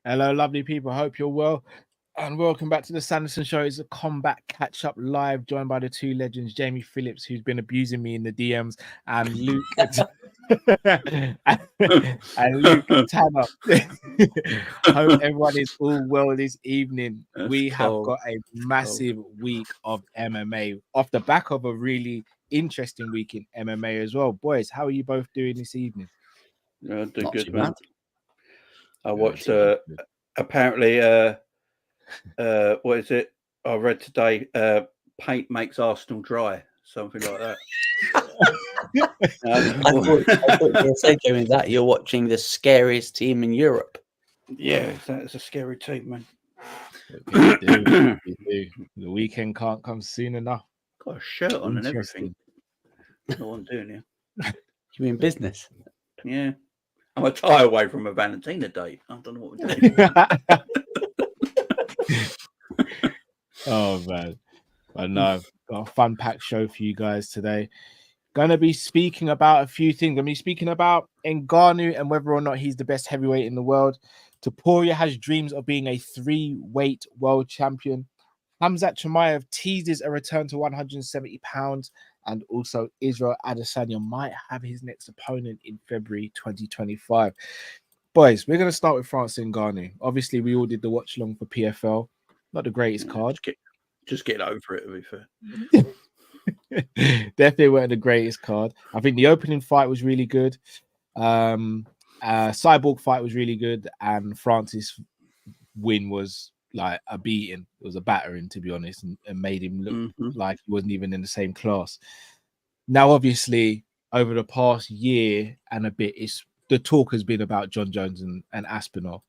Hello, lovely people. Hope you're well. And welcome back to the Sanderson Show. It's a combat catch-up live, joined by the two legends, Jamie Phillips, who's been abusing me in the DMs, and Luke and Luke Tanner. Hope everyone is all well this evening. We have got a massive week of MMA off the back of a really interesting week in MMA as well. Boys, how are you both doing this evening? Doing good, man. I watched apparently what is it? I read today paint makes Arsenal dry, something like that. I thought you were saying that you're watching the scariest team in Europe. Yeah, that's a scary team, man. You do. The weekend can't come soon enough. Got a shirt on and everything. No one doing here. You mean business? Yeah. I'm a tie away from a Valentina date. I don't know what we're doing. Oh, man. But no, got a fun-packed show for you guys today. Going to be speaking about a few things. Going to be speaking about Ngannou and whether or not he's the best heavyweight in the world. Topuria has dreams of being a 3-weight world champion. Khamzat Chimaev teases a return to 170 pounds. And also Israel Adesanya might have his next opponent in February 2025. Boys, we're going to start with Francis Ngannou. Obviously, we all did the watch along for PFL. Not the greatest card. Just get over it, to be fair. Definitely weren't the greatest card. I think the opening fight was really good. Cyborg fight was really good. And Francis' win was like a beating. It was a battering, to be honest, and made him look like he wasn't even in the same class. Now, obviously, over the past year and a bit, the talk has been about John Jones and Aspinall,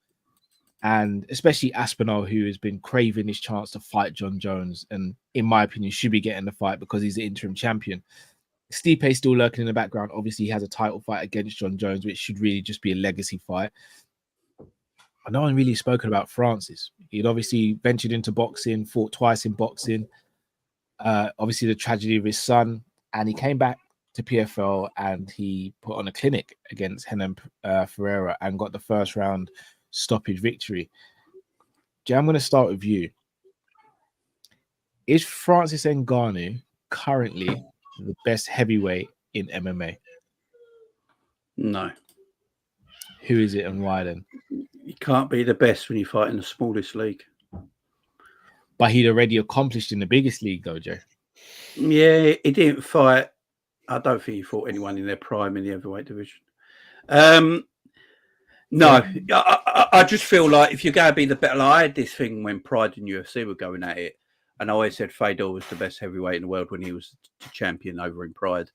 and especially Aspinall, who has been craving his chance to fight John Jones, and in my opinion, should be getting the fight because he's the interim champion. Stipe's still lurking in the background. Obviously, he has a title fight against John Jones, which should really just be a legacy fight. No one really spoken about Francis. He'd obviously ventured into boxing, fought twice in boxing. Obviously, the tragedy of his son, and he came back to PFL and he put on a clinic against Renan Ferreira and got the first round stoppage victory. Jay, I'm going to start with you. Is Francis Ngannou currently the best heavyweight in MMA? No. Who is it and why then? You can't be the best when you fight in the smallest league. But he'd already accomplished in the biggest league, though, Joe. Yeah, he didn't fight. I don't think he fought anyone in their prime in the heavyweight division. No, I just feel like if you're going to be the better, like I had this thing when Pride and UFC were going at it, and I always said Fedor was the best heavyweight in the world when he was the champion over in Pride.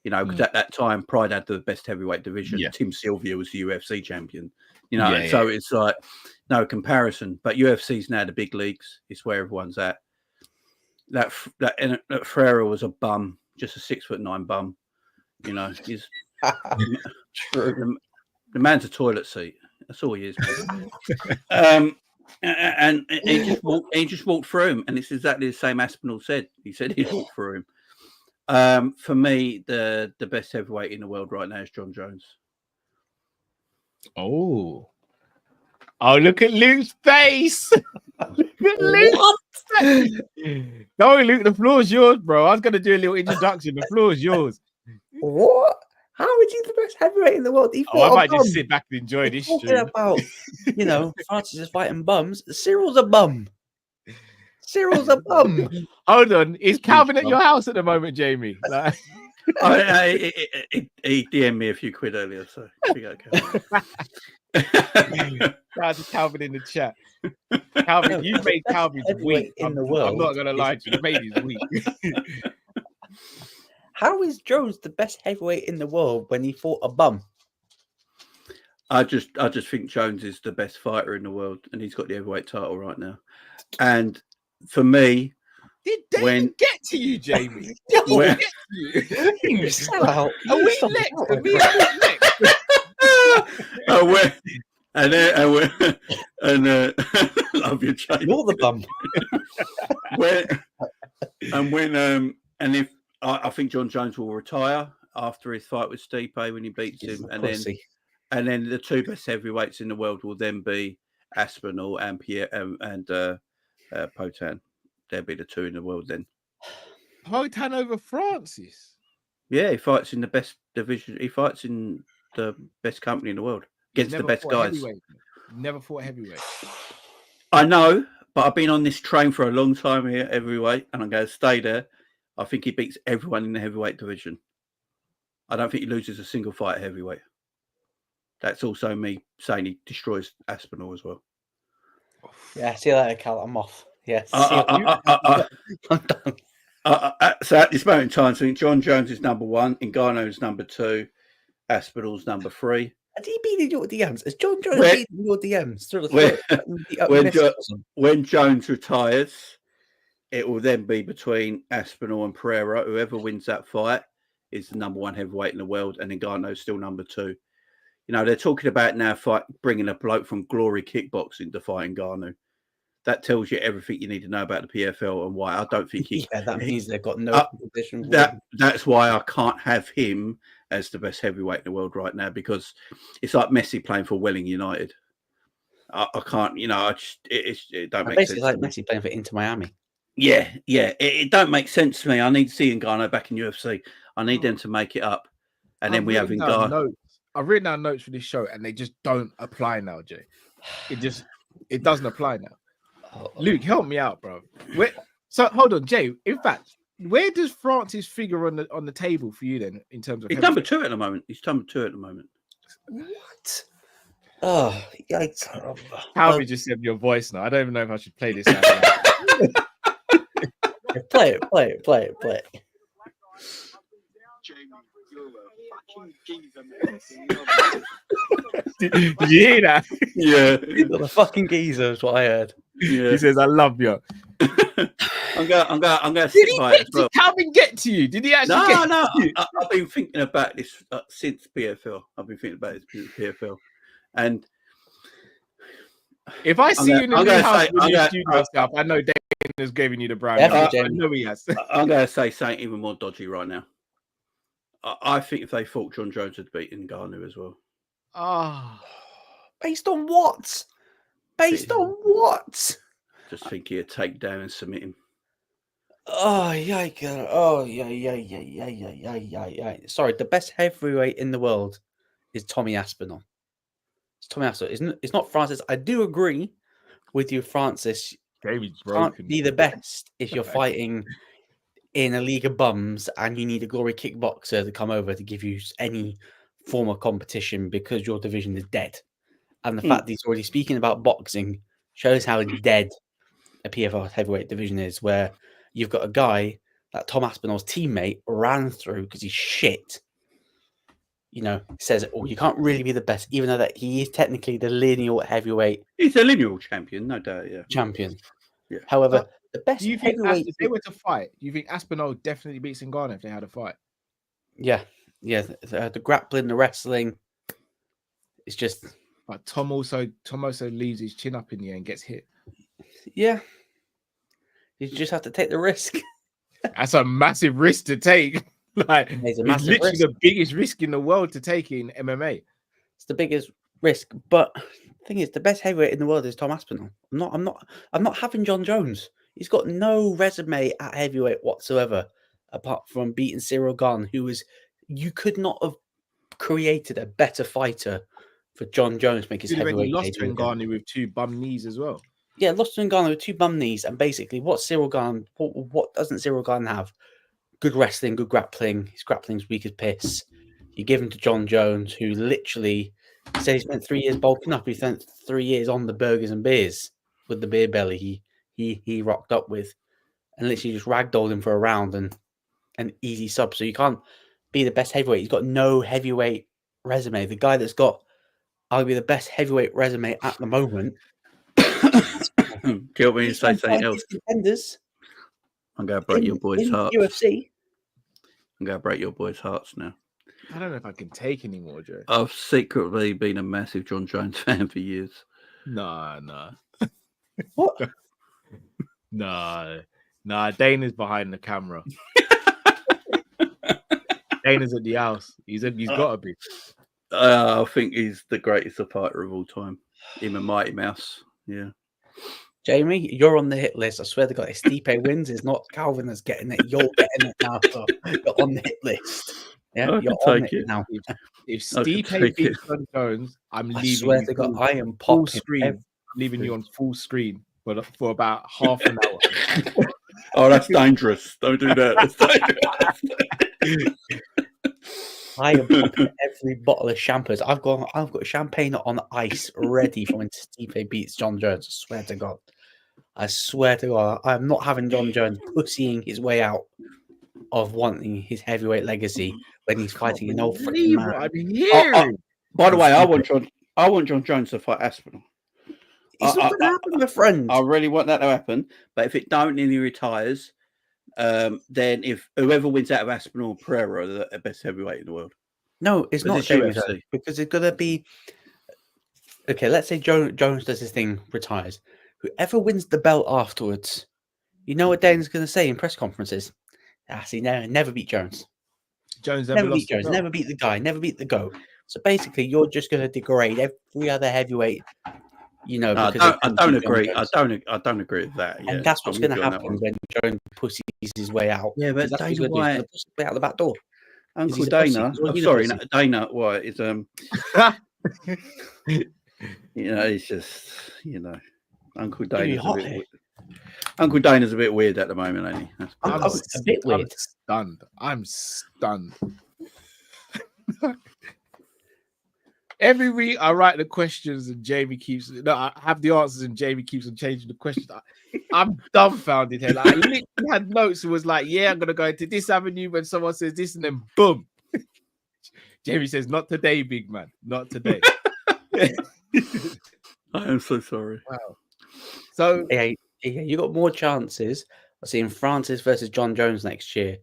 You know, because at that time, Pride had the best heavyweight division. Yeah. Tim Sylvia was the UFC champion. You know, it's like no comparison. But UFC's now the big leagues. It's where everyone's at. That Ferreira was a bum, just a 6'9" bum. You know, he's true. The man's a toilet seat. That's all he is. And he just walked through him, and it's exactly the same Aspinall said. He said he walked through him. For me, the best heavyweight in the world right now is John Jones. Oh, look at Luke's face. Look at Luke's face. No, Luke, the floor is yours, bro. I was going to do a little introduction. The floor is yours. What? How is he the best heavyweight in the world? I might just sit back and enjoy this talking about, Francis is fighting bums. Cyril's a bum. Cyril's a bum. Hold on. Is Calvin at your house at the moment, Jamie? Like... he DM'd me a few quid earlier, so we go, Calvin. That's Calvin in the chat. Calvin, you've made Calvin's week in the world. I'm not going to lie to you. You made his week. How is Jones the best heavyweight in the world when he fought a bum? I just think Jones is the best fighter in the world, and he's got the heavyweight title right now. And for me, did David get to you, Jamie? Get to you? You sell out. Are we next? Are we next? Love your Jamie. You're the bum. I think John Jones will retire after his fight with Stipe when he beats him, and then the two best heavyweights in the world will then be Aspinall and Pierre and Potan. They'll be the two in the world then. Potan over Francis. Yeah, he fights in the best division. He fights in the best company in the world against the best guys. Never fought heavyweight. I know, but I've been on this train for a long time here, heavyweight, and I'm going to stay there. I think he beats everyone in the heavyweight division. I don't think he loses a single fight at heavyweight. That's also me saying he destroys Aspinall as well. Yeah, see you later, Cal. I'm off. Yes. I'm done. So at this moment in time, I think John Jones is number 1, Ngannou is number 2, Aspinall's number 3. Has he been in your DMs? Has John Jones been in your DMs? When Jones retires, it will then be between Aspinall and Pereira. Whoever wins that fight is the number 1 heavyweight in the world, and Ngannou is still number 2. You know, they're talking about now bringing a bloke from Glory Kickboxing to fight Ngannou. That tells you everything you need to know about the PFL and why I don't think he. Yeah, that means they've got no competition. That's why I can't have him as the best heavyweight in the world right now, because it's like Messi playing for Welling United. I can't, you know, it don't make sense. Basically, like Messi playing for Inter Miami. Yeah, it don't make sense to me. I need to see Ngannou back in UFC. I need them to make it up, and then we have Ngannou. I've written down notes for this show, and they just don't apply now, Jay. It doesn't apply now. Luke, help me out, bro. So hold on, Jay. In fact, where does Francis figure on the table for you then in terms of? He's number 2 at the moment. What? Oh, yikes! How just said your voice now? I don't even know if I should play this. Play it. Did you hear that? Yeah. The fucking geezer is what I heard. Yeah. He says, "I love you." I'm going to Did Calvin get to you? Did he actually? No. I've been thinking about this since PFL. I've been thinking about this since PFL, and if I see you in the new house with your studio stuff, I know Dana's giving you the brown. I know he has. I'm going to say something even more dodgy right now. I think if they fought, John Jones would beat Ngannou as well. Based on what? Just think he'd take down and submit him. Oh, yikes. Oh, yeah. Sorry, the best heavyweight in the world is Tommy Aspinall. It's Tommy Aspinall. It's not Francis. I do agree with you, Francis. Can't be the best if you're fighting in a league of bums and you need a glory kickboxer to come over to give you any form of competition because your division is dead. And the fact that he's already speaking about boxing shows how dead a PFL heavyweight division is, where you've got a guy that Tom Aspinall's teammate ran through because he's shit. You know, says, "Oh, you can't really be the best," even though that he is technically the lineal heavyweight. He's a lineal champion, no doubt. Yeah, champion. Yeah. However, the best. Do you think if they were to fight, do you think Aspinall definitely beats Ngannou if they had a fight? Yeah. The grappling, the wrestling. It's just. But Tom also leaves his chin up in the air and gets hit. Yeah. You just have to take the risk. That's a massive risk to take. Like, it's literally the biggest risk in the world to take in MMA. It's the biggest risk, but the thing is, the best heavyweight in the world is Tom Aspinall. I'm not having John Jones. He's got no resume at heavyweight whatsoever, apart from beating Cyril Gane, you could not have created a better fighter for John Jones to make his heavyweight. He lost to Ngannou with 2 bum knees as well. Yeah, lost to Ngannou with 2 bum knees, and basically, what doesn't Cyril Gane have? Good wrestling, good grappling. His grappling's weak as piss. You give him to John Jones, who literally said he spent 3 years bulking up. He spent 3 years on the burgers and beers with the beer belly he rocked up with, and literally just ragdolled him for a round and an easy sub. So you can't be the best heavyweight. He's got no heavyweight resume. The guy that's got arguably the best heavyweight resume at the moment. Do you want me to say something else? Contenders. I'm going to break your boys' hearts. UFC. I'm going to break your boys' hearts now. I don't know if I can take any more, Joe. I've secretly been a massive John Jones fan for years. No. What? No. Dana's behind the camera. Dana's at the house. He's got to be. I think he's the greatest fighter of all time. Him and Mighty Mouse. Yeah. Jamie, you're on the hit list. I swear to God, if Stipe wins, it's not Calvin that's getting it. You're getting it now. So you're on the hit list. Yeah, you're on it now. If Stipe beats John Jones, I'm leaving. I swear to God, I am full screen. I'm leaving you on full screen for about half an hour. Oh, that's dangerous. Don't do that. That's dangerous. I am popping every bottle of champagne. I've got champagne on ice ready for when Stipe beats John Jones. I swear to God. I'm not having John Jones pussying his way out of wanting his heavyweight legacy when he's fighting an old freaking man. I mean, hearing. By the way, I want John Jones to fight Aspinall. It's not going to happen, my friend. I really want that to happen, but if it don't and he retires, then if whoever wins out of Aspinall, Pereira are the best heavyweight in the world. No, it's not UFC because it's going to be okay. Let's say Jones does his thing, retires. Whoever wins the belt afterwards, you know what Dana's going to say in press conferences? He never beat Jones. Jones never beat Jones. Never beat the guy. Never beat the GOAT. So basically, you're just going to degrade every other heavyweight. You know, because I don't agree. I don't agree with that. Yeah. And that's what's going to happen when Jones pussies his way out. Yeah, but that's Dana White out the back door. Uncle Dana. I'm sorry, Dana White is it's just Uncle Dana's a bit weird. Uncle Dana's a bit weird at the moment, ain't he? I'm a bit weird. I'm stunned. Every week I write the questions and Jamie I have the answers and Jamie keeps on changing the questions. I'm dumbfounded here. Like, I literally had notes and was like, yeah, I'm going to go into this avenue when someone says this and then boom. Jamie says, not today, big man. Not today. I am so sorry. Wow. So you got more chances of seeing Francis versus John Jones next year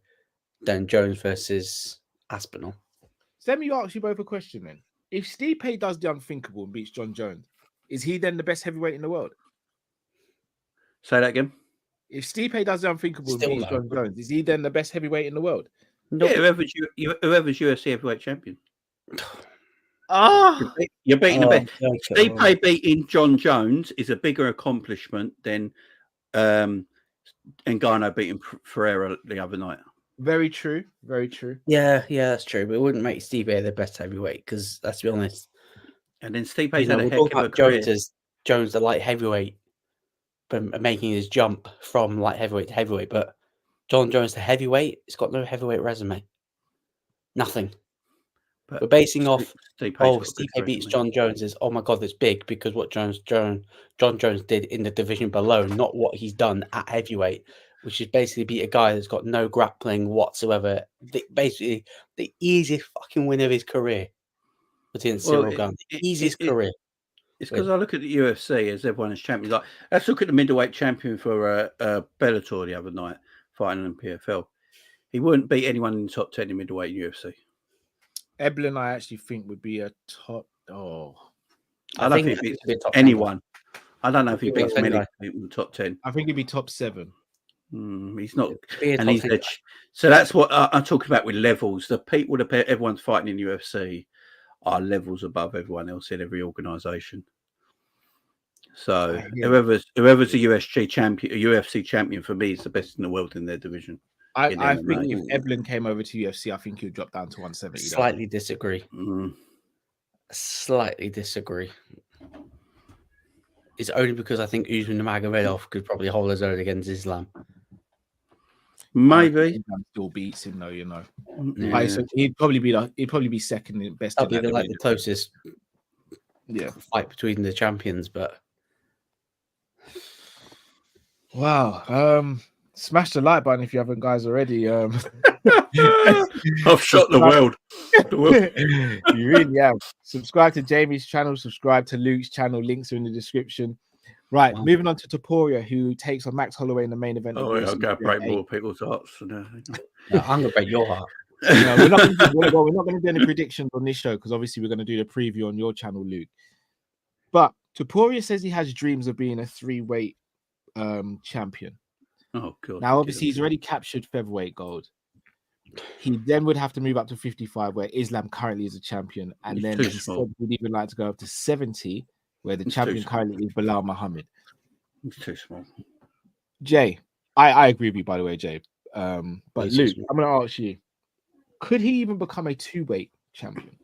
than Jones versus Aspinall. So let me ask you both a question then. If Stipe does the unthinkable and beats John Jones, is he then the best heavyweight in the world? Say that again. If Stipe does the unthinkable and beats John Jones, is he then the best heavyweight in the world? Yeah, whoever's UFC heavyweight champion. You're beating the best. Stipe beating John Jones is a bigger accomplishment than Ngannou beating Ferreira the other night. Very true. Very true. Yeah, that's true. But it wouldn't make Stipe the best heavyweight because, let's be honest. And then Stipe's had a heck of a career. Jones, the light heavyweight, but making his jump from light heavyweight to heavyweight. But John Jones, the heavyweight, it's got no heavyweight resume. Nothing. But we're basing off, Stipe beats John Jones is, oh my God, that's big because what John Jones did in the division below, not what he's done at heavyweight, which is basically beat a guy that's got no grappling whatsoever. Basically, the easiest fucking win of his career was in Cyril Gunn. The easiest career. It's because I look at the UFC as everyone is champions. Like, let's look at the middleweight champion for Bellator the other night, fighting in PFL. He wouldn't beat anyone in the top 10 in middleweight in UFC. Eblen, I actually think would be a top. I don't think he beats anyone. I don't know if he beats many people in the top 10. I think he'd be top 7. He's not, and he's so that's what I'm talking about with levels. The people that everyone's fighting in UFC are levels above everyone else in every organization. So whoever's a UFC champion for me is the best in the world in their division. I think if Eblen came over to UFC, I think he'd drop down to 170. Slightly disagree. Slightly disagree. It's only because I think Usman Nurmagomedov could probably hold his own against Islam. Maybe still beats him though, you know. Yeah. So he'd probably be second in best. That'd be the closest fight between the champions, but wow. Smash the like button if you haven't, guys, already. I've shot the world. You really have. Subscribe to Jamie's channel, subscribe to Luke's channel. Links are in the description. Right, moving on to Topuria, who takes on Max Holloway in the main event. Oh, I'll go break more people's hearts. No, I'm gonna break your heart. We're not going to do any predictions on this show because obviously we're going to do the preview on your channel, Luke. But Topuria says he has dreams of being a 3-weight champion. Oh God! Now, obviously, he's already captured featherweight gold. He then would have to move up to 55, where Islam currently is a champion, and then he said he'd even like to go up to 70 where the champion currently is Bilal Muhammad. It's too small. Jay, I agree with you, by the way, Jay. But Luke, I'm going to ask you, could he even become a 2-weight champion?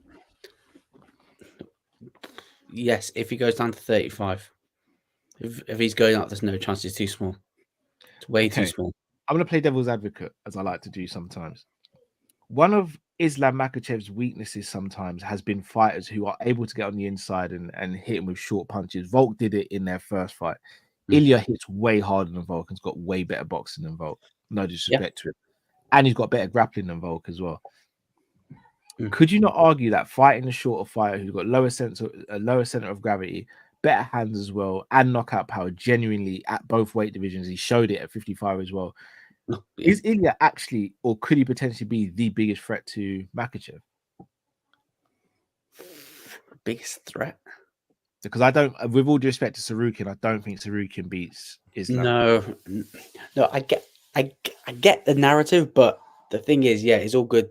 Yes, if he goes down to 35. If he's going up, there's no chance. He's too small. It's way too small. I'm going to play devil's advocate, as I like to do sometimes. One of Islam Makhachev's weaknesses sometimes has been fighters who are able to get on the inside and hit him with short punches. Volk did it in their first fight. Ilya hits way harder than Volk and's got way better boxing than Volk. No disrespect to him. And he's got better grappling than Volk as well. Could you not argue that fighting a shorter fighter who's got a lower center of gravity, better hands as well, and knockout power genuinely at both weight divisions? He showed it at 55 as well. Is Ilya actually, or could he potentially be the biggest threat to Makhachev? Biggest threat? Because I don't, with all due respect to Sarukin, I don't think Sarukin beats Islam. No, I get the narrative, but the thing is, it's all good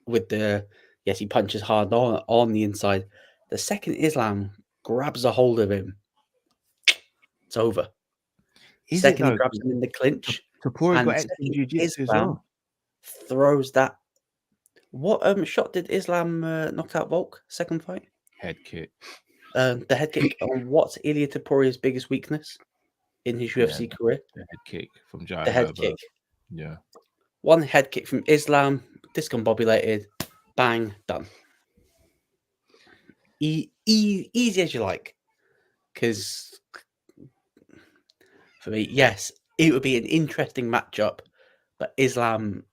with he punches hard on the inside. The second Islam grabs a hold of him, it's over. He grabs him in the clinch. Topuria got excellent jiu-jitsu as well. Throws that. What shot did Islam knock out Volk? Second fight? Head kick. The head kick. What's Ilia Topuria's biggest weakness in his UFC career? The head kick from Jai. The head kick. Yeah. One head kick from Islam, discombobulated, bang, done. Easy as you like. Because for me, yes, it would be an interesting matchup, but Islam,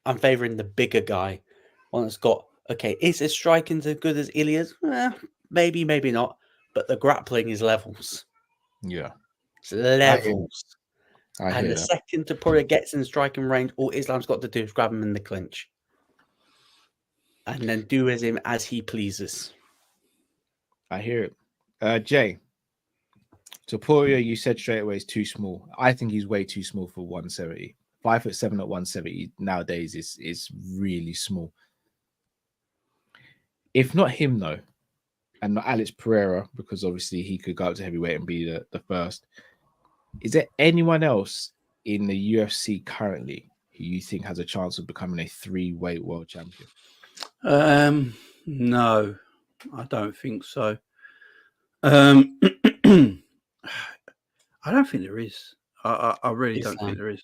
I'm favouring the bigger guy. One that's got, is his striking as good as Ilya's? Maybe, maybe not. But the grappling is levels. Yeah. It's levels. And the second Topuria gets in striking range, all Islam's got to do is grab him in the clinch. And then do as him as he pleases. I hear it. Jay, Topuria, you said straight away is too small. I think he's way too small for 170. 5'7" at 170 nowadays is really small. If not him, though, and not Alex Pereira, because obviously he could go up to heavyweight and be the first. Is there anyone else in the UFC currently who you think has a chance of becoming a 3-weight world champion? No, I don't think so. I don't think there is. I really don't think there is.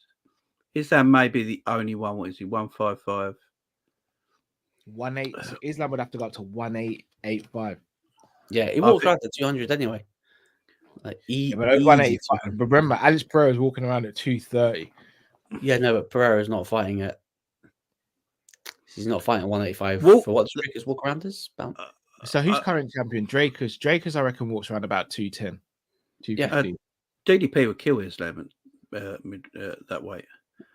Islam may be the only one. What is he? 155. 1.8. So Islam would have to go up to 1.885. Yeah, he walks around at 200 anyway. But 185. But remember, Alex Pereira is walking around at 230. Yeah, no, but Pereira is not fighting at. He's not fighting at 185. For what Dracus walk around is about. So who's current champion? Dracus. Dracus, I reckon, walks around about 210. 250. Yeah, DDP would kill Islam that weight.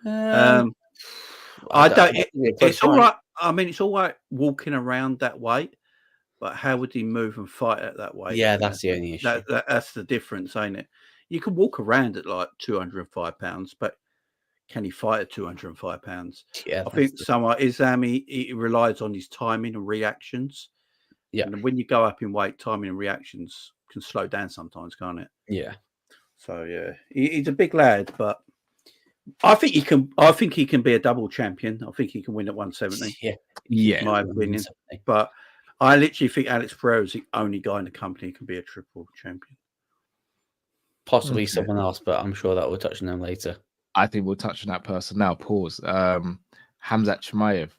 I don't. It's all right. I mean, it's all right walking around that weight, but how would he move and fight at that weight? Yeah, that's the only issue. That's the difference, ain't it? You can walk around at like 205 pounds, but can he fight at 205 pounds? Yeah, I think somewhat Islam, he relies on his timing and reactions. Yeah, and when you go up in weight, timing and reactions can slow down sometimes, can't it? Yeah. So yeah, he's a big lad, but I think he can. I think he can be a double champion. I think he can win at 170. Yeah, in my opinion. But I literally think Alex Pereira is the only guy in the company who can be a triple champion. Possibly someone else, but I'm sure that we'll touch on them later. I think we'll touch on that person now. Pause. Khamzat Chimaev.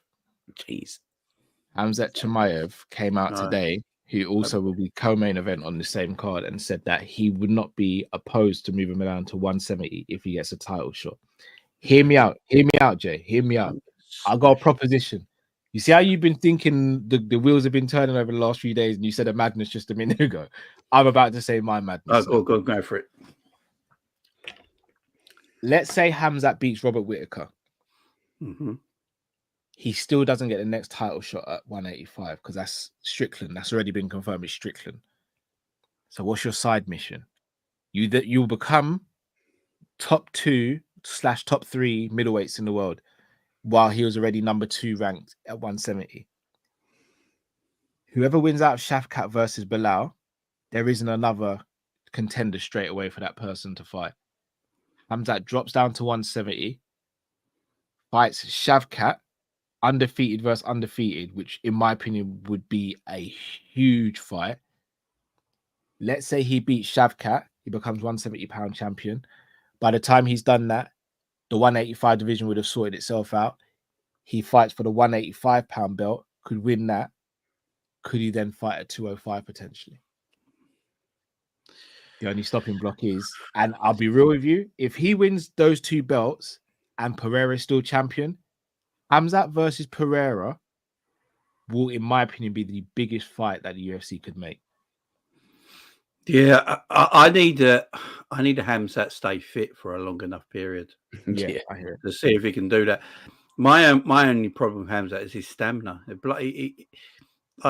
Jeez. Khamzat Chimaev came out today, who also will be co-main event on the same card, and said that he would not be opposed to moving him down to 170 if he gets a title shot. Hear me out, Jay. Hear me out. I got a proposition. You see how you've been thinking the wheels have been turning over the last few days, and you said a madness just a minute ago. I'm about to say my madness. Oh, go for it. Let's say Khamzat beats Robert Whittaker. Mm-hmm. He still doesn't get the next title shot at 185 because that's Strickland. That's already been confirmed. It's Strickland. So what's your side mission? You'll become top 2/top 3 middleweights in the world, while he was already number 2 ranked at 170. Whoever wins out of Shafkat versus Bilal there isn't another contender straight away for that person to fight. Khamzat drops down to 170, fights Shavkat, undefeated versus undefeated, which in my opinion would be a huge fight. Let's say he beats Shavkat, he becomes 170-pound champion. By the time he's done that, the 185 division would have sorted itself out. He fights for the 185-pound belt, could win that. Could he then fight at 205 potentially? The only stopping block is, and I'll be real with you, if he wins those two belts and Pereira is still champion, Khamzat versus Pereira will, in my opinion, be the biggest fight that the UFC could make. Yeah, I need a Khamzat stay fit for a long enough period. Yeah, I hear it. To see if he can do that. My only problem with Khamzat is his stamina.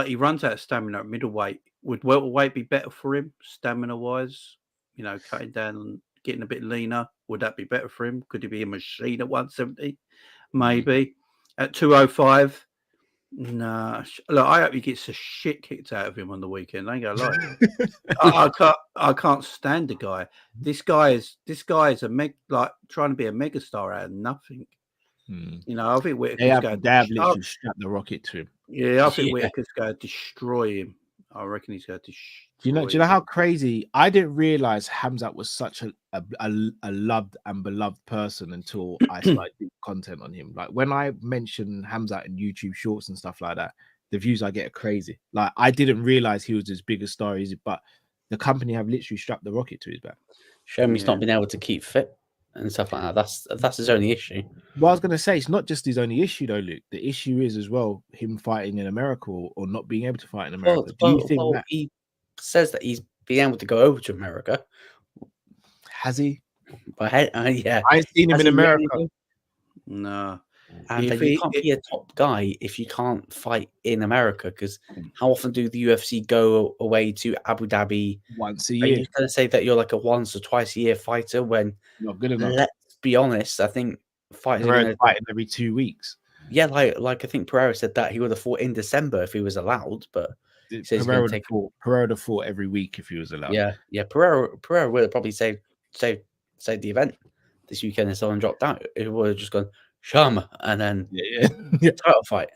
He runs out of stamina at middleweight. Would welterweight be better for him, stamina-wise? You know, cutting down and getting a bit leaner. Would that be better for him? Could he be a machine at 170? Maybe. At 205? Nah. Look, I hope he gets the shit kicked out of him on the weekend. I ain't gonna lie. I can't stand the guy. This guy is like trying to be a megastar out of nothing. You know, I think Whitaker's going to literally strap the rocket to him. Yeah, I think Whitaker's going to destroy him. I reckon he's going to destroy Do you know how crazy? I didn't realize Khamzat was such a loved and beloved person until I started doing content on him. Like when I mention Khamzat in YouTube shorts and stuff like that, the views I get are crazy. Like I didn't realize he was as big a star as it, but the company have literally strapped the rocket to his back. Show me he's not been able to keep fit and stuff like that. That's his only issue. Well, I was going to say, it's not just his only issue, though, Luke. The issue is as well him fighting in America or not being able to fight in America. Do you think that he says that he's been able to go over to America? Has he? But yeah, I ain't seen him in America. Really? No. And you can't be a top guy if you can't fight in America, because how often do the UFC go away to Abu Dhabi once a year? Are you going to say that you're like a once or twice a year fighter when not good enough? Let's be honest, I think fighting every 2 weeks. Yeah, like I think Pereira said that he would have fought in December if he was allowed, but Pereira would have fought every week if he was allowed. Yeah. Pereira would have probably saved the event this weekend if someone dropped out. It would have just gone Sharma and then title fight.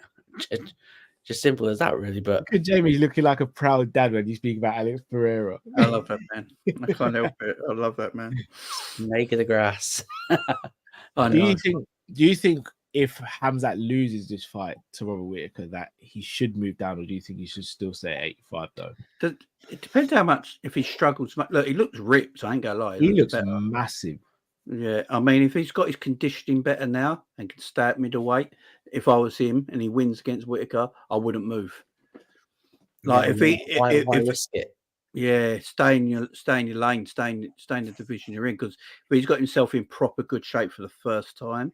Just simple as that, really. But look at Jamie looking like a proud dad when you speak about Alex Pereira. I love that man. I can't help it. I love that man. Naked the grass. Do you think if Khamzat loses this fight to Robert Whitaker that he should move down, or do you think he should still stay at 85 though? It depends how much. If he struggles, look, he looks ripped. I ain't gonna lie. He looks massive. Yeah, I mean, if he's got his conditioning better now and can stay at middleweight, if I was him and he wins against Whitaker, I wouldn't move. Like why risk it? Yeah, stay in your lane, stay in the division you're in, because if he's got himself in proper good shape for the first time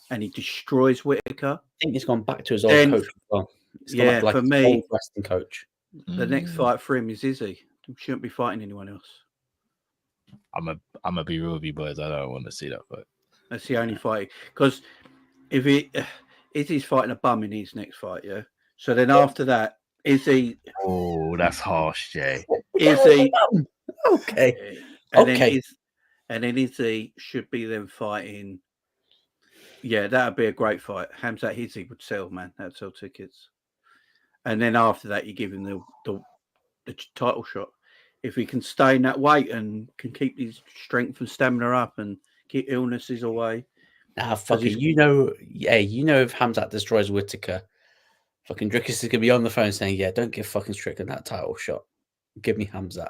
and he destroys Whitaker, I think he's gone back to his old coach as well. Yeah, for me, old wrestling coach. The next fight for him is Izzy. He shouldn't be fighting anyone else. I'm gonna be real with you boys. I don't want to see that fight. That's the only fight, because if Izzy's fighting a bum in his next fight, yeah. So then after that, Izzy. Oh, that's harsh, Jay. Izzy. Okay. And then Izzy should be then fighting. Yeah, that would be a great fight. Khamzat Izzy would sell, man. That'd sell tickets. And then after that, you give him the title shot. If he can stay in that weight and can keep his strength and stamina up and keep illnesses away. Fuck it. You know if Khamzat destroys Whitaker, fucking Drickus is gonna be on the phone saying, "Yeah, don't give fucking Strickland that title shot. Give me Khamzat."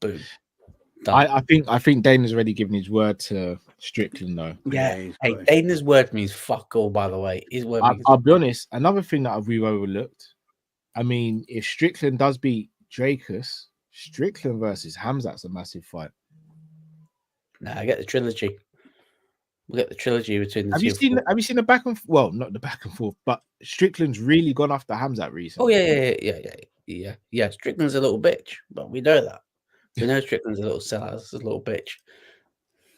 Boom. I think Dana's already given his word to Strickland, though. Yeah. Hey, Dana's word means fuck all. By the way, his word. I'll be honest. Another thing that we've overlooked. I mean, if Strickland does beat Drickus, Strickland versus Khamzat's a massive fight. I get the trilogy. We'll get the trilogy between the two. Have you seen the back and well, not the back and forth, but Strickland's really gone after Khamzat recently. Oh yeah. Strickland's a little bitch, but we know that. We know Strickland's a little sellout, a little bitch.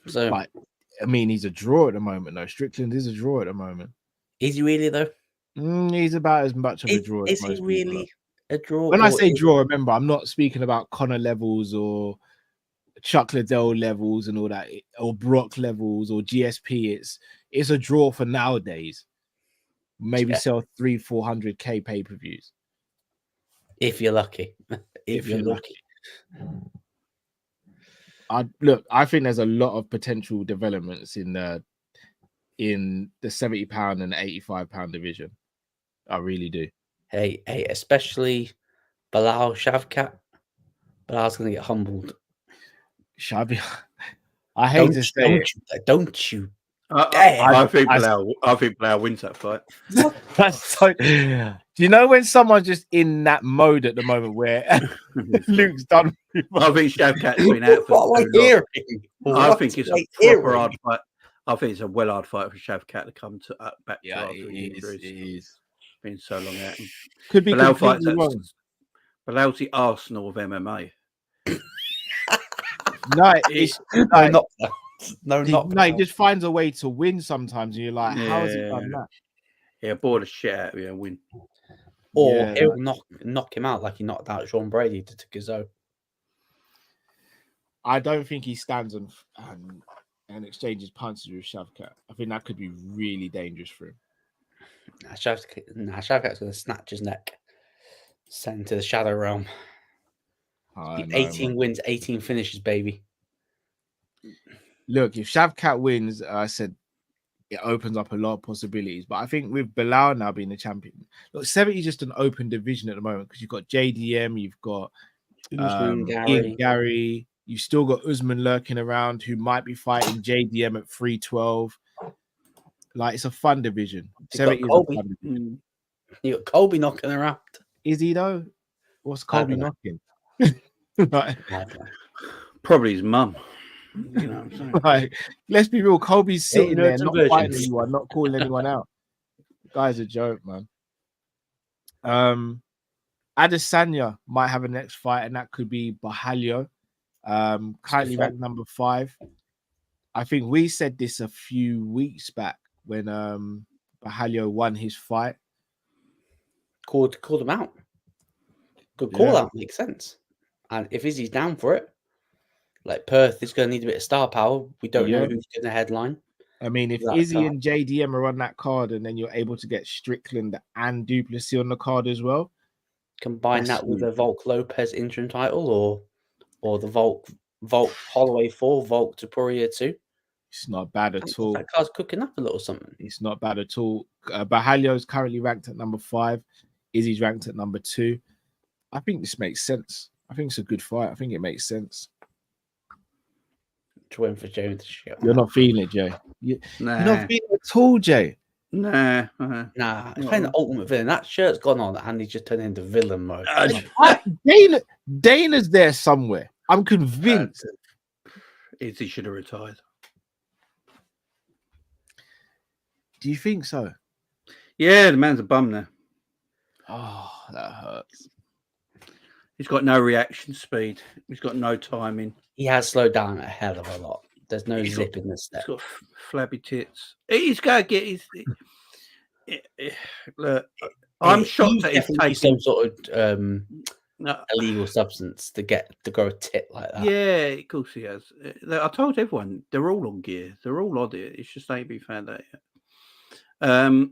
So, but, I mean, he's a draw at the moment, though. Strickland is a draw at the moment. Is he really though? He's about as much of a draw. Is he really a draw. When I say draw, remember, I'm not speaking about Conor levels or Chuck Liddell levels and all that, or Brock levels or GSP. It's a draw for nowadays. Maybe sell 300-400K pay-per-views if you're lucky. if you're lucky. I think there's a lot of potential developments in the 70 pound and 85 pound division. I really do. Hey, especially Bilal Shavkat. Bilal's gonna get humbled. I hate to say it. Don't you? I think Bilal wins that fight. Do you know when someone's just in that mode at the moment where Luke's done? I think Shavkat's been out for too long. I think it's a proper hard fight. I think it's a hard fight for Shavkat to come back to after injuries. It is. It's been so long out. Could be Bilal completely wrong. Bilal's the Arsenal of MMA. No, it's not. No, he just finds a way to win sometimes, and you're like, how has he done that? Yeah, bore the shit out of you and win. Or he'll knock him out like he knocked out Sean Brady to Gazzo. I don't think he stands and exchanges punches with Shavkat. I think that could be really dangerous for him. Shavkat's going to snatch his neck, send him to the shadow realm. 18 wins, 18 finishes, baby. Look, if Shavkat wins, I said it opens up a lot of possibilities. But I think with Bilal now being the champion, look, 70 is just an open division at the moment because you've got JDM, you've got Ian Gary, you've still got Usman lurking around who might be fighting JDM at 312. Like, it's a fun division. 70 is a fun division. You got Colby knocking around. Is he though? What's Colby knocking? Like, probably his mum. You know what I'm saying? Like, let's be real. Colby's sitting there, not fighting anyone, not calling anyone out. The guy's a joke, man. Adesanya might have a next fight, and that could be Bahalio. Currently ranked number 5. I think we said this a few weeks back when Bahalio won his fight. Called him out. Good call out, makes sense. And if Izzy's down for it, like Perth is going to need a bit of star power. We don't know who's going to headline. I mean, if Izzy and JDM are on that card and then you're able to get Strickland and Duplessis on the card as well. Combine that with the Volk Lopez interim title or the Volk Holloway 4, Volk Topuria 2. It's not bad at all. That card's cooking up a little something. It's not bad at all. Bahalio is currently ranked at number 5. Izzy's ranked at number 2. I think this makes sense. I think it's a good fight. I think it makes sense. Waiting for Jay to show. You're not feeling it, Jay. You're not feeling it at all, Jay. Nah. He's playing the ultimate villain. That shirt's gone on, and he's just turned into villain mode. Dana's there somewhere. I'm convinced. Izzy should have retired. Do you think so? Yeah, the man's a bum now. Oh, that hurts. He's got no reaction speed. He's got no timing. He has slowed down a hell of a lot. There's no zip in the step. He's got flabby tits. He's got to get his. Look, I'm shocked that he's taking some sort of illegal substance to grow a tit like that. Yeah, of course he has. I told everyone they're all on gear. They're all on it. It's just they ain't been found out yet.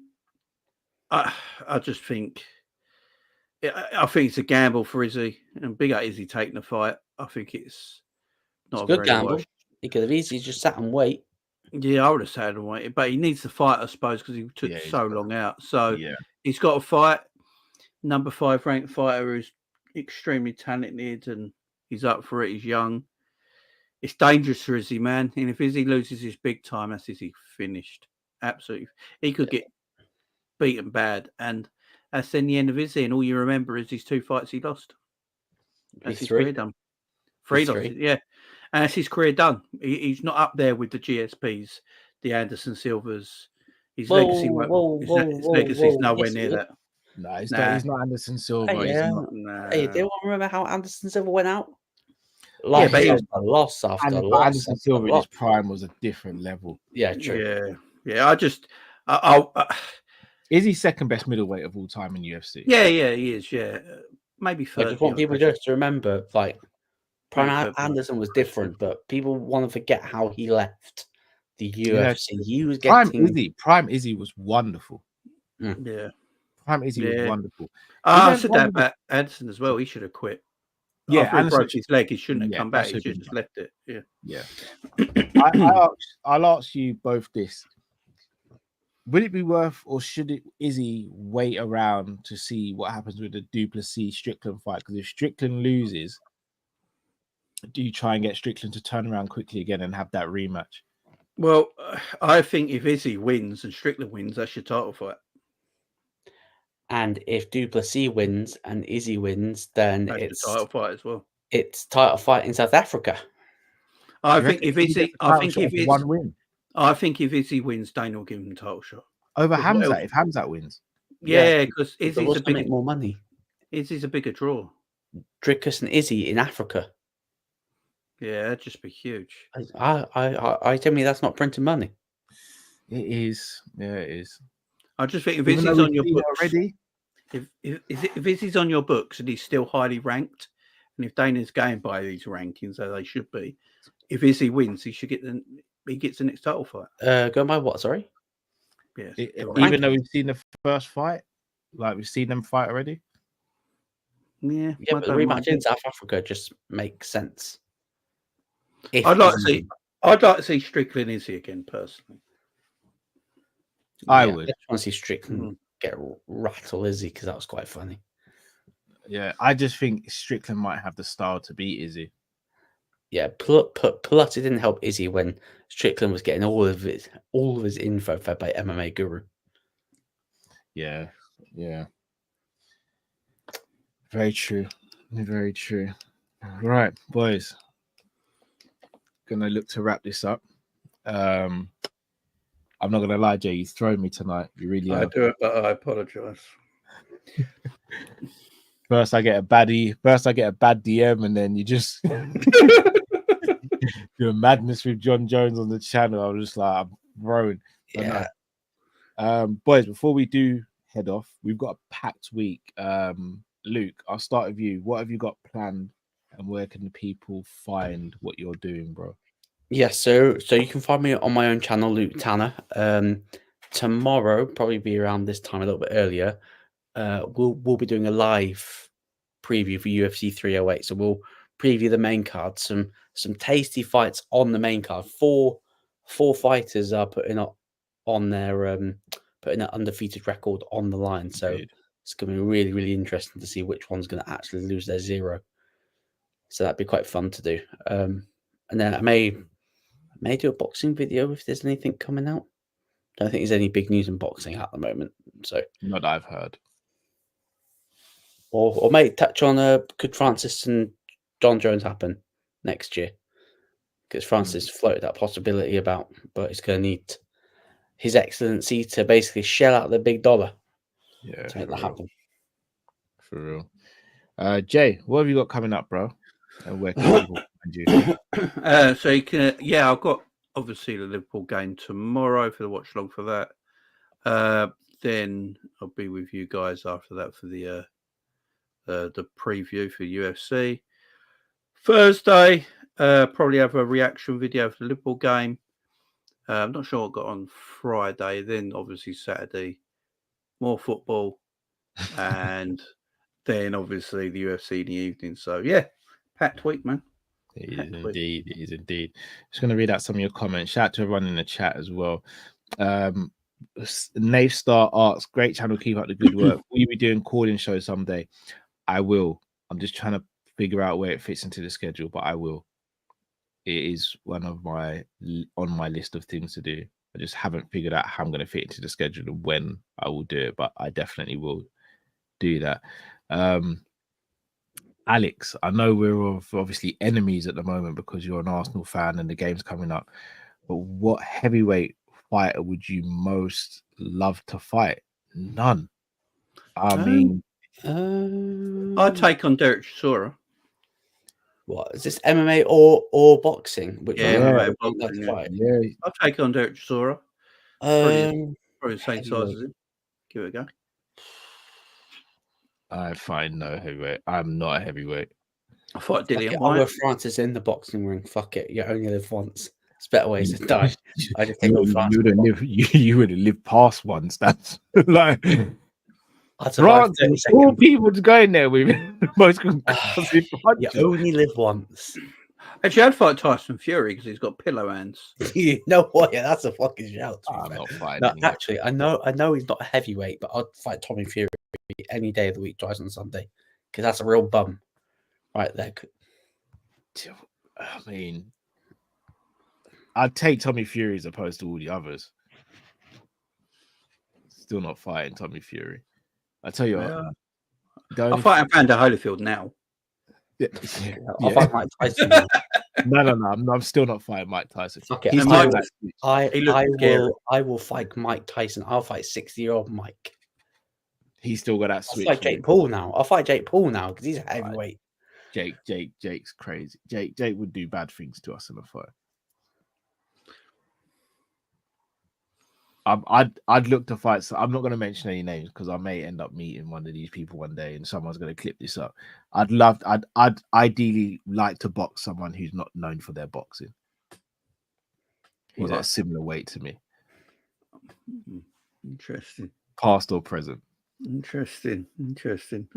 I just think. I think it's a gamble for Izzy, and big up Izzy taking the fight. I think it's not a good gamble. He could have easily just sat and wait. Yeah, I would have sat and waited, but he needs to fight, I suppose, because he took so long out. So he's got to fight. Number 5 ranked fighter who's extremely talented, and he's up for it. He's young. It's dangerous for Izzy, man. And if Izzy loses his big time, that's Izzy finished. Absolutely, he could get beaten bad, and that's then the end of Izzy, and all you remember is his 2 fights he lost. That's his career done. 3 losses, yeah. And that's his career done. He's not up there with the GSPs, the Anderson Silvers. His legacy is nowhere near that. No, he's not Anderson Silva. Hey, do you remember how Anderson Silva went out? Loss after loss. Anderson Silva in his prime was a different level. Yeah, true. Yeah. Is he second best middleweight of all time in UFC? Yeah, he is. Yeah, maybe 30. I just want people just to remember, like, Prime Anderson was different, but people want to forget how he left the UFC. Yeah. He was getting Prime Izzy was wonderful. Yeah, Prime Izzy was wonderful. I said that about Anderson as well. He should have quit. Yeah, after he broke his leg, he shouldn't have come back. He should have just left it. Yeah. I'll ask you both this: would it be worth, or should Izzy wait around to see what happens with the Duplessis Strickland fight? Because if Strickland loses, do you try and get Strickland to turn around quickly again and have that rematch? Well, I think if Izzy wins and Strickland wins, that's your title fight. And if Duplessis wins and Izzy wins, then it's a title fight as well. It's title fight in South Africa. I think if Izzy wins, Dana will give him the title shot over Khamzat. If Khamzat wins, because Izzy's a bigger more money. Izzy's a bigger draw. Drickus and Izzy in Africa. Yeah, that'd just be huge. I tell me that's not printing money. It is. Yeah, it is. I just think if Izzy's on your books already, if Izzy's on your books and he's still highly ranked, and if Dana's going by these rankings as they should be, if Izzy wins, he gets the next title fight. Go by what? Sorry. Yes. Even though we've seen the first fight, like we've seen them fight already. Yeah, but the rematch in South Africa just makes sense. I'd like to see Strickland Izzy again personally. I would. I just want to see Strickland get rattle Izzy because that was quite funny. Yeah, I just think Strickland might have the style to beat Izzy. Yeah, plus it didn't help Izzy when Strickland was getting all of his info fed by MMA Guru. Yeah. Very true. Very true. Right, boys. Gonna look to wrap this up. I'm not gonna lie, Jay. You thrown me tonight. You really are. I do it, but I apologize. First, I get a bad DM, and then you just do a madness with John Jones on the channel. I was just like, I'm thrown. Yeah. Boys, before we do head off, we've got a packed week. Luke, I'll start with you. What have you got planned, and where can the people find what you're doing, bro? Yeah, so you can find me on my own channel, Luke Tanner. Tomorrow, probably be around this time, a little bit earlier. We'll be doing a live preview for UFC 308. So we'll preview the main card, some tasty fights on the main card. Four fighters are putting an undefeated record on the line. So it's going to be really, really interesting to see which one's going to actually lose their zero. So that'd be quite fun to do. And then I may do a boxing video if there's anything coming out. Don't think there's any big news in boxing at the moment. So not that I've heard. Or may touch on could Francis and John Jones happen next year? Because Francis floated that possibility about, but it's going to need His Excellency to basically shell out the big dollar to make that happen. For real. Jay, what have you got coming up, bro? And where can people find you? So you can, I've got obviously the Liverpool game tomorrow for the watch along for that. Then I'll be with you guys after that for the preview for UFC. Thursday, probably have a reaction video for the Liverpool game. I'm not sure what I got on Friday. Then obviously Saturday, more football, and then obviously the UFC in the evening. So yeah, packed week, man. It is indeed. Just going to read out some of your comments. Shout out to everyone in the chat as well. Nave Star asks, great channel, keep up the good work. Will you be doing calling shows someday? I will. I'm just trying to figure out where it fits into the schedule, but I will. It is one of on my list of things to do. I just haven't figured out how I'm going to fit into the schedule and when I will do it, but I definitely will do that. Alex, I know we're obviously enemies at the moment because you're an Arsenal fan and the game's coming up, but what heavyweight fighter would you most love to fight? None. I mean, I'd take on Derek Chisora. What is this, MMA or boxing? MMA boxing. Yeah. I'll take on Derek Chisora. Probably the same size as him. Give it a go. I find no heavyweight. I'm not a heavyweight. I fight Dillian I'll White. go Francis in the boxing ring. Fuck it. You only live once. It's better ways to die. I just think you would have lived past once. That's like France. All people going there with most concussive punches. You only live once. Actually, I'd fight Tyson Fury because he's got pillow hands. You know what? Yeah, that's a fucking shout. I'm not fighting. No, actually, I know he's not a heavyweight, but I'd fight Tommy Fury any day of the week, twice on Sunday, because that's a real bum, right there. I mean, I'd take Tommy Fury as opposed to all the others. Still not fighting Tommy Fury. I tell you what. I'll fight Evander Holyfield now. I'll fight Mike Tyson. No. I'm still not fighting Mike Tyson. Okay, I will fight Mike Tyson. I'll fight 60-year-old Mike. He's still got that switch. I'll fight Jake Paul now. I'll fight Jake Paul now because he's a heavyweight. Jake's crazy. Jake would do bad things to us in a fight. I'd look to fight. So I'm not going to mention any names because I may end up meeting one of these people one day, and someone's going to clip this up. I'd ideally like to box someone who's not known for their boxing. Who's at a similar weight to me. Interesting. Past or present. Interesting. I'm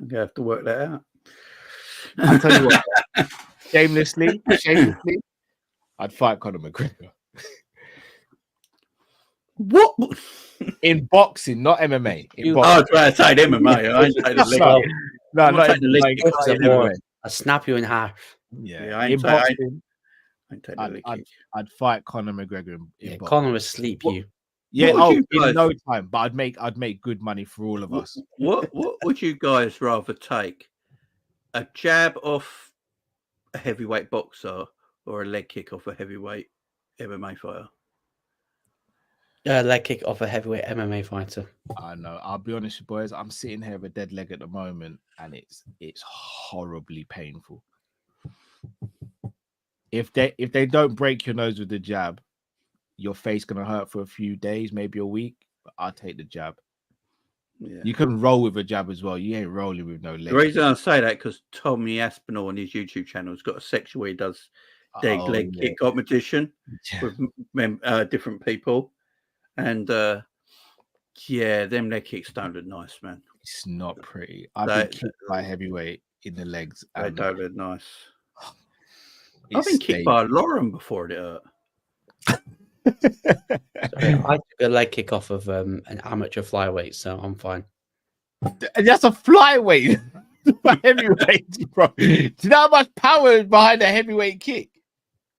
gonna have to work that out. I'll tell you what. shamelessly, I'd fight Conor McGregor. What? In boxing, not MMA. I was trying to say MMA. I ain't saying the leg. No, not in leg. I'll snap you in half. Yeah, in boxing, I'd fight Conor McGregor. Conor would sleep you. Yeah, in no time. But I'd make good money for all of us. What would you guys rather take? A jab off a heavyweight boxer or a leg kick off a heavyweight MMA fighter? Leg kick off a heavyweight MMA fighter. I know. I'll be honest with you, boys. I'm sitting here with a dead leg at the moment, and it's horribly painful. If they don't break your nose with the jab, your face gonna hurt for a few days, maybe a week. But I'll take the jab. Yeah. You can roll with a jab as well. You ain't rolling with no leg. The reason I say that because Tommy Aspinall on his YouTube channel has got a section where he does leg kick competition with different people. And them leg kicks don't look nice, man. It's not pretty. I've been kicked by a heavyweight in the legs. They don't look nice. I've been kicked by a Lauren before it hurt. I took a leg kick off of an amateur flyweight, so I'm fine. That's a flyweight. Heavyweight, bro. Do you know how much power is behind a heavyweight kick?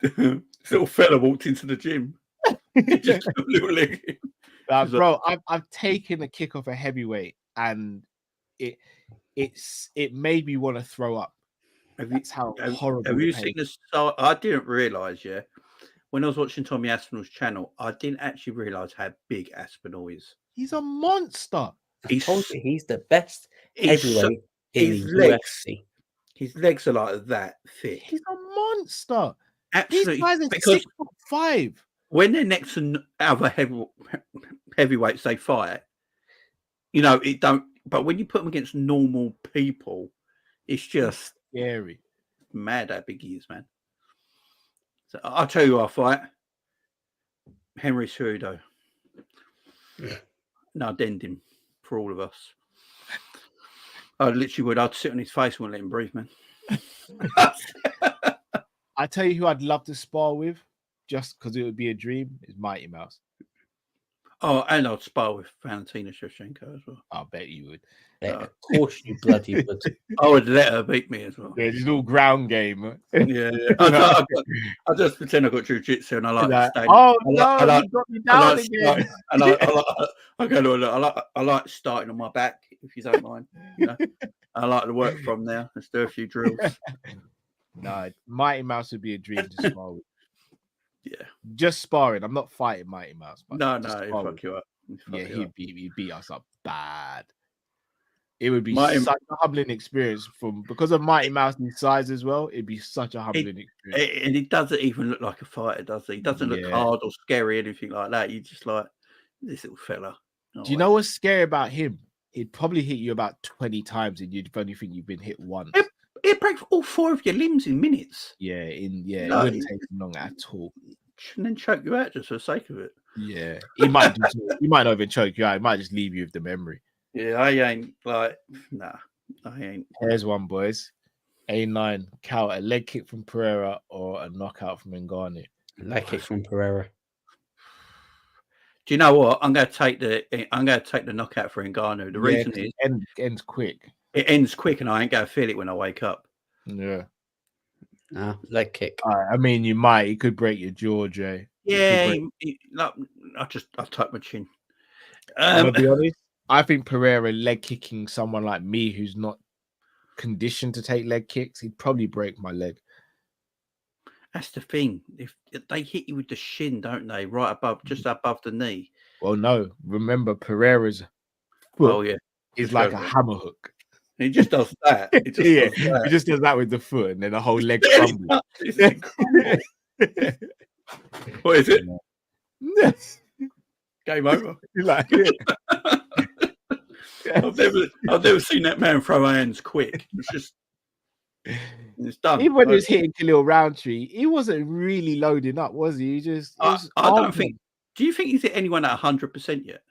This little fella walked into the gym. Just a little leg. Bro, I've taken a kick off a heavyweight, and it made me want to throw up. That's how horrible. Have you seen this? I didn't realize, when I was watching Tommy Aspinall's channel, I didn't actually realize how big Aspinall is. He's a monster. He's the best heavyweight in the UFC. His legs are like that thick. He's a monster. Absolutely. These guys are 6'5". When they're next to other heavyweights they fight, it don't. But when you put them against normal people, it's just scary. Mad how big he is, man. So I'll tell you, I'll fight Henry Cejudo. No, I'd end him for all of us. I literally would. I'd sit on his face and wouldn't let him breathe, man. I tell you who I'd love to spar with, just because it would be a dream, is Mighty Mouse. Oh, and I'd spar with Valentina Shevchenko as well. I bet you would. Of course you bloody would. I would let her beat me as well. Yeah, it's all ground game. Yeah. I just pretend I got jiu-jitsu and I like standing. Oh, you got me down again. I like starting on my back, if you don't mind. I like to work from there. Let's do a few drills. No, Mighty Mouse would be a dream to spar with. Yeah. Just sparring. I'm not fighting Mighty Mouse. But no, he'd fuck you up. He'd beat us up bad. It would be such a humbling experience because of Mighty Mouse's size as well. It'd be such a humbling experience. And he doesn't even look like a fighter, does he? He doesn't look hard or scary, anything like that. You just like this little fella. Do you know what's scary about him? He'd probably hit you about 20 times, and you'd only think you've been hit once. It breaks all 4 of your limbs in minutes. It wouldn't take him long at all. And then choke you out just for the sake of it. Yeah, he might not even choke you out. He might just leave you with the memory. Yeah, I ain't I ain't. Here's one, boys. A9, count a leg kick from Pereira or a knockout from Ngannou. Leg kick from Pereira. Do you know what? I'm going to take the knockout for Ngannou. The reason is ends quick. It ends quick, and I ain't going to feel it when I wake up. Yeah. No, leg kick. I mean, you might. It could break your jaw, Jay. Yeah, I'll tuck my chin. I'm gonna be honest. I think Pereira leg kicking someone like me who's not conditioned to take leg kicks, he'd probably break my leg. That's the thing. If they hit you with the shin, don't they? Right above, just above the knee. Well, no. Remember, Pereira's foot is like a hammer hook. He just does that. He just does that with the foot, and then the whole leg crumbles. What is it? Game over. Like, I've never seen that man throw hands quick. It's done. Even when he was hitting Khalil Roundtree, he wasn't really loading up, was he? I don't think. Do you think he's hit anyone at 100% yet?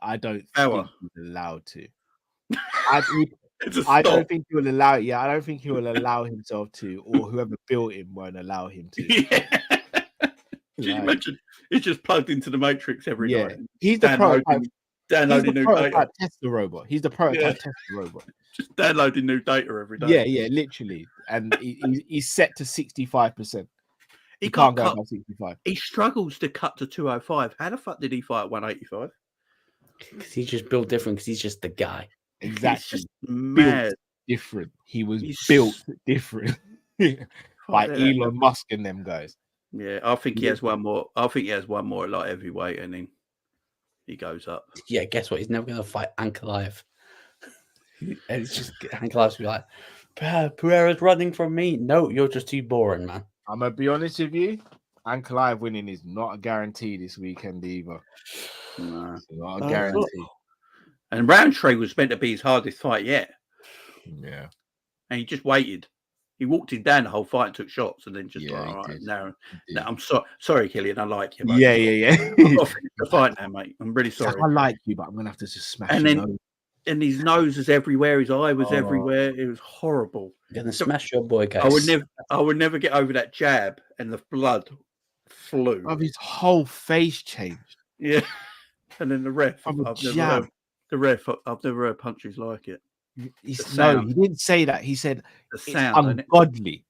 I don't think he's allowed to. I don't think he will allow it. Yeah, I don't think he will allow himself to, or whoever built him won't allow him to. Yeah. Can you imagine? He's just plugged into the Matrix every night. He's the prototype. Downloading new data. Tester robot. He's the prototype tester robot. Just downloading new data every day. Yeah, literally. And he's set to 65%. He can't go above 65. He struggles to cut to 205. How the fuck did he fight 185? Because he's just built different. Because he's just the guy. Exactly. He's just mad. Different. He was built different by Elon Musk and them guys. Yeah, I think he has one more. I think he has one more light heavyweight, and then he goes up. Yeah, guess what? He's never going to fight Ankalaev. And it's just Ankalaev's be like, Pereira's running from me. No, you're just too boring, man. I'm gonna be honest with you. Ankalaev winning is not a guarantee this weekend either. No, it's not a guarantee. And Roundtree was meant to be his hardest fight yet. Yeah, and he just waited. He walked him down the whole fight and took shots, and then just all right, now I'm sorry, Killian, I like you. Mate. Yeah. I've got to finish the fight now, mate. I'm really sorry. I like you, but I'm gonna have to just smash. And his nose was everywhere, his eye was everywhere. It was horrible. You're gonna smash your boy, guys. I would never get over that jab, and the blood flew. Of his whole face changed. Yeah, and then the ref. I've never heard punches like it. He didn't say that. He said the sound, it's ungodly.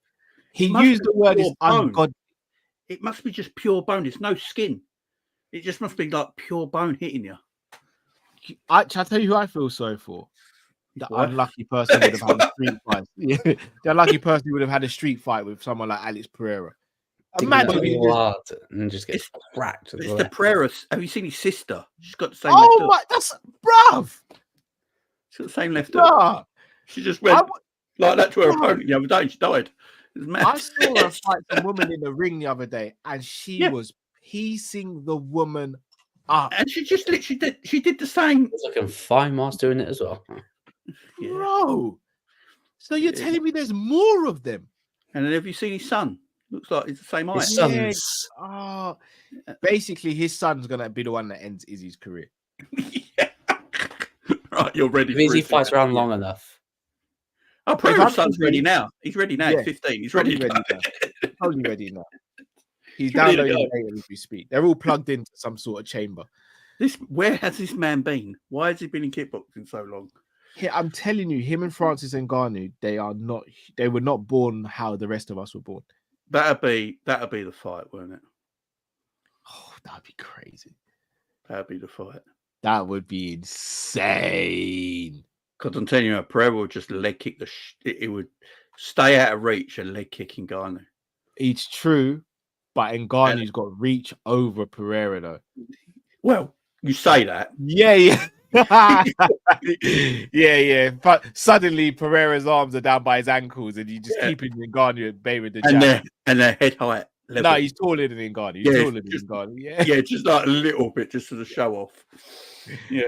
He used the word is ungodly. It must be just pure bone. It's no skin. It just must be like pure bone hitting you. I'll tell you who I feel sorry for. The unlucky person would have had a street fight. Yeah. The unlucky person would have had a street fight with someone like Alex Pereira. Imagine and just get cracked. It's the Pereira. Have you seen his sister? She's got the same. Oh my, that's bruv. She's got the same left hook. She just went like that to her opponent the other day. She died. It was mad. I saw her fight some woman in the ring the other day, and she was piecing the woman up. And she just literally did. She did the same. It's looking fine whilst doing it as well, bro. So you're telling me there's more of them? And then have you seen his son? Looks like it's the same height. His son's... basically, his son's gonna be the one that ends Izzy's career. Right, you're ready. If Izzy fights around long enough. Oh, Pereira's son's ready now. He's ready now. He's 15. He's ready now. Totally ready now. He's downloading data as we speak. They're all plugged into some sort of chamber. Where has this man been? Why has he been in kickboxing so long? Yeah, I'm telling you, him and Francis Ngannou, they were not born how the rest of us were born. That'd be the fight, wouldn't it? Oh, that'd be crazy. That'd be the fight. That would be insane. Because I'm telling you, Pereira would just leg kick it would stay out of reach and leg kick Ngannou. It's true, but Ngannou's got reach over Pereira, though. Well, you say that. Yeah. yeah. But suddenly Pereira's arms are down by his ankles, and you just keeping Ngannou at bay with the jab. And their head height. No, he's taller than Ngannou. Yeah, just like a little bit, just to the show off. Yeah.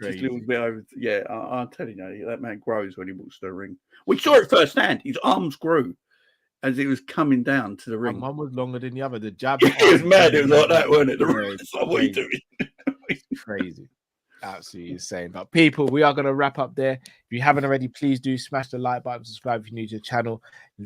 just a little bit over. Yeah, I'm telling you, that man grows when he walks to the ring. We saw it firsthand. His arms grew as he was coming down to the ring. One was longer than the other. The jab. It was mad. It was like that, wasn't it? It's like, what are you doing? It's crazy. Absolutely insane. But people, we are going to wrap up there. If you haven't already, please do smash the like button, subscribe if you're new to the channel.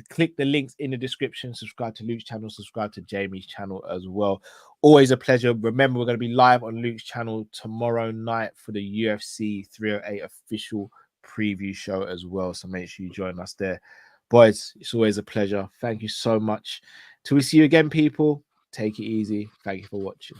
Click the links in the description. Subscribe to Luke's channel, subscribe to Jamie's channel as well. Always a pleasure. Remember, we're going to be live on Luke's channel tomorrow night for the UFC 308 official preview show as well. So make sure you join us there. Boys, it's always a pleasure. Thank you so much. Till we see you again, people. Take it easy. Thank you for watching.